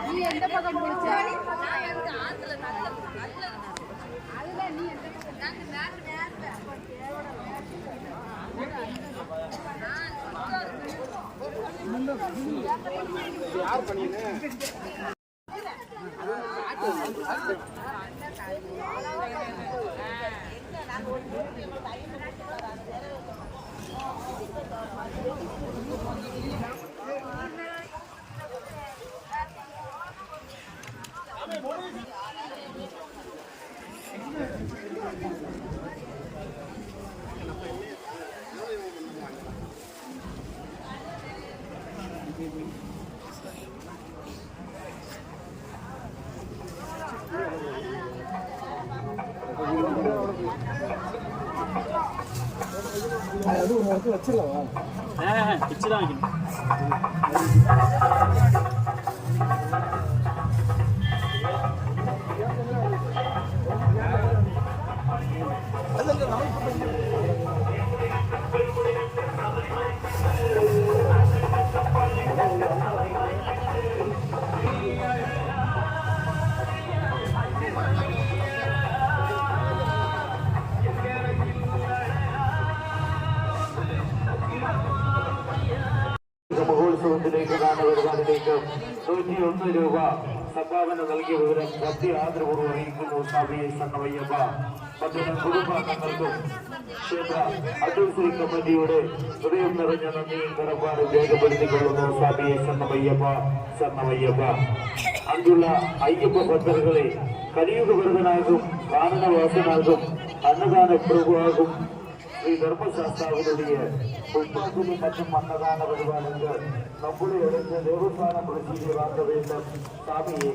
நீ எந்த பக்கம் முடிச்சா அதுல நீ யார் பண்ணினே அது ஒரு இடத்துல வச்சிடலாம். வச்சுதான் வைக்கணும். മഹോത്സവത്തിലേക്ക് കാണുവാനിലേക്ക് 101 രൂപ സംഭാവന നൽകിയ വിവരം ഭക്തി ആദരപൂർവ്വം അറിയിക്കുന്നു. സ്വാമിയെ സണ്ണവയ്യപ്പ പദ്ധതി കുടുംബാംഗങ്ങൾക്കും ക്ഷേത്ര അഡ്വൈസറി കമ്മിറ്റിയുടെ ഹൃദയം നിറഞ്ഞ നന്ദിയും കടപ്പാടും രേഖപ്പെടുത്തിക്കൊള്ളുന്നു. സ്വാമിയെ സണ്ണവയ്യപ്പ സണ്ണവയ്യപ്പ. அங்குள்ள ஐயப்ப பக்தர்களை கலியுக விருதனாகும் காரணவாசனாகும் அன்னதான பிரபுவாகும் ஸ்ரீ தர்மசாஸ்தாவுடைய புஷ்பாஞ்சலி மற்றும் அன்னதான வருவானுங்க நம்முடைய எடுத்த தேவஸ்தான பிரசித்தி வாங்க வேண்டும். சாமியை